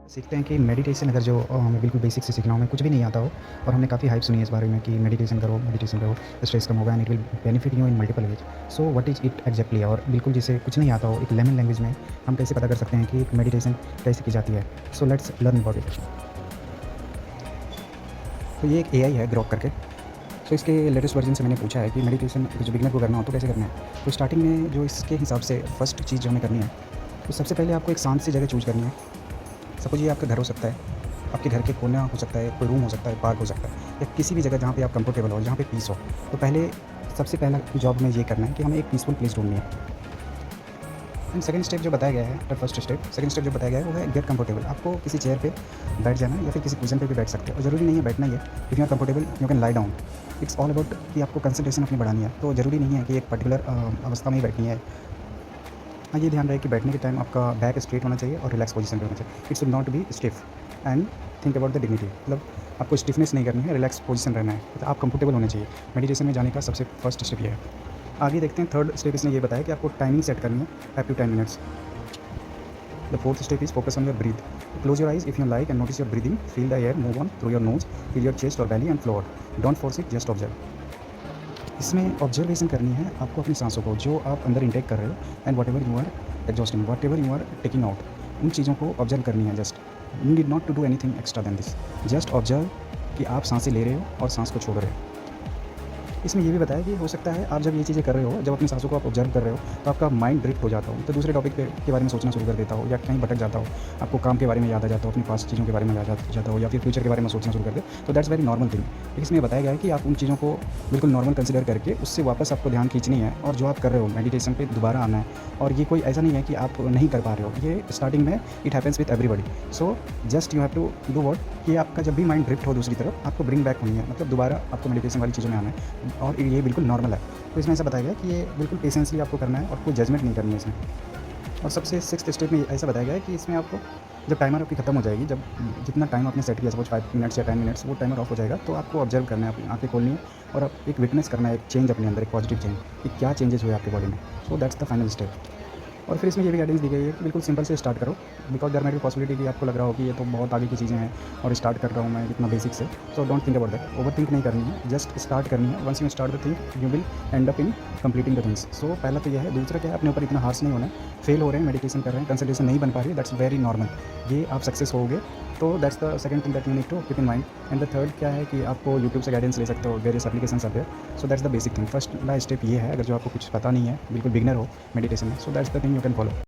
सीखते हैं कि मेडिटेशन अगर जो हमें बिल्कुल बेसिक से सीखना हो, हमें कुछ भी नहीं आता हो और हमने काफ़ी हाइप सुनी है इस बारे में कि मेडिटेशन करो, स्ट्रेस कम होगा and it will benefit you in multiple ways. So what is it exactly? और बिल्कुल जिसे कुछ नहीं आता हो, एक लेमन लैंग्वेज में हम कैसे पता कर सकते हैं कि मेडिटेशन कैसे की जाती है? So let's learn about it. तो ये एक एआई है ग्रोक करके। सो इसके लेटेस्ट वर्जन से मैंने पूछा है कि मेडिटेशन जो बिगिनर को करना हो तो कैसे करना है। तो स्टार्टिंग में जो इसके हिसाब से फर्स्ट चीज़ जो हमें करनी है, तो सबसे पहले आपको एक शांत सी जगह चूज़ करनी है। सपोज़ ये आपका घर हो सकता है, आपके घर के कोना हो सकता है, कोई रूम हो सकता है, पार्क हो सकता है, या किसी भी जगह जहाँ पे आप कंफर्टेबल हो, जहाँ पे पीस हो। तो पहले सबसे पहला जॉब में ये करना है कि हमें एक पीसफुल प्लेस ढूँढनी है। एंड सेकंड स्टेप जो बताया गया है, after first step, second step जो बताया गया है वो है गेट कंफर्टेबल। आपको किसी चेयर पे बैठ जाना है या फिर किसी कुशन पे भी बैठ सकते हो, और ज़रूरी नहीं है बैठना ही है। If you are comfortable you can lie down. It's all about कि आपको कंसंट्रेशन अपनी बढ़ानी है, तो ज़रूरी नहीं है कि एक पर्टिकुलर अवस्था में ही बैठनी है। हाँ, ये ध्यान रहे कि बैठने के टाइम आपका बैक स्ट्रेट होना चाहिए और रिलैक्स पोजीशन पे होना चाहिए। It should not be stiff and think about the dignity. मतलब आपको स्टिफनेस नहीं करनी है, रिलैक्स पोजीशन रहना है, मतलब आप कंफर्टेबल होने चाहिए। मेडिटेशन में जाने का सबसे फर्स्ट स्टेप ये है। आगे देखते हैं, थर्ड स्टेप इसने ये बताया कि आपको टाइमिंग सेट करनी है 5 to 10 minutes. The fourth step is focus on your breath. Close your eyes if you like and notice your breathing. Feel the air move on through your nose, feel your chest और belly and floor. Don't force it, just observe. इसमें observation करनी है आपको अपनी सांसों को, जो आप अंदर इंटेक कर रहे हो, and whatever you are exhausting, whatever you are taking out, उन चीज़ों को ऑब्जर्व करनी है। Just you need not to do anything extra than this. Just observe कि आप सांसें ले रहे हो और सांस को छोड़ रहे हो। इसमें ये भी बताया कि हो सकता है आप जब ये चीज़ें कर रहे हो, जब अपनी सांसों को आप ऑब्जर्व कर रहे हो, तो आपका माइंड ड्रिफ्ट हो जाता हो, तो दूसरे टॉपिक के बारे में सोचना शुरू कर देता हो, या कहीं भटक जाता हो, आपको काम के बारे में याद आ जाता हो, अपनी पास्ट चीज़ों के बारे में याद आ जाता हो, या फिर फ्यूचर के बारे में सोचना शुरू कर दे। तो दैट्स वेरी नॉर्मल थिंग। लेकिन इसमें बताया गया है कि आप उन चीज़ों को बिल्कुल नॉर्मल कंसिडर करके उससे वापस आपको ध्यान खींचनी है, और जो आप कर रहे हो मेडिटेशन पे दोबारा आना है। और ये कोई ऐसा नहीं है कि आप नहीं कर पा रहे हो, ये स्टार्टिंग में it happens with everybody. So just you have to do what, कि आपका जब भी माइंड ड्रिफ्ट हो दूसरी तरफ, आपको ब्रिंग बैक होनी है, मतलब दोबारा आपको मेडिटेशन वाली चीज़ों में आना है, और ये बिल्कुल नॉर्मल है। तो इसमें ऐसा बताया गया कि ये बिल्कुल पेशेंसली आपको करना है और कोई जजमेंट नहीं करनी है इसमें। और सबसे सिक्स्थ स्टेप में ऐसा बताया गया है कि इसमें आपको जब टाइमर आपकी खत्म हो जाएगी, जब जितना टाइम आपने सेट किया, सपोज 5 मिनट्स या 10 मिनट्स, वो टाइमर ऑफ हो जाएगा, तो आपको ऑब्जर्व करना है, अपनी आँखें खोलनी है और आप एक विटनेस करना है, एक चेंज अपने अंदर, एक पॉजिटिव चेंज, कि क्या चेंजेस हुए आपकी बॉडी में। सो दैट्स द फाइनल स्टेप। और फिर इसमें ये भी गाइडेंस दी गई है कि बिल्कुल सिंपल से स्टार्ट करो, because there might be possibility कि आपको लग रहा हो कि ये तो बहुत आगे की चीज़ें हैं और स्टार्ट कर रहा हूँ मैं इतना बेसिक से। So don't think about that, over think नहीं करनी है, जस्ट स्टार्ट करनी है। Once you start the thing you will end up in completing the things. So पहला तो यह है। दूसरा क्या है, अपने ऊपर इतना हार्श नहीं होना है। फेल हो रहे हैं, मेडिटेशन कर रहे हैं, कंसंट्रेशन नहीं बन पा रही है, दैट्स वेरी नॉर्मल। ये आप सक्सेस होगे, तो that's the second thing that you need to keep in mind. And the third क्या है कि आपको यूट्यूब से गाइडेंस ले सकते हो, various applications are there. So that's the basic thing. First step ये है, अगर जो आपको कुछ पता नहीं है, बिल्कुल बिगिनर हो मेडिटेशन में, सो that's the thing you can follow.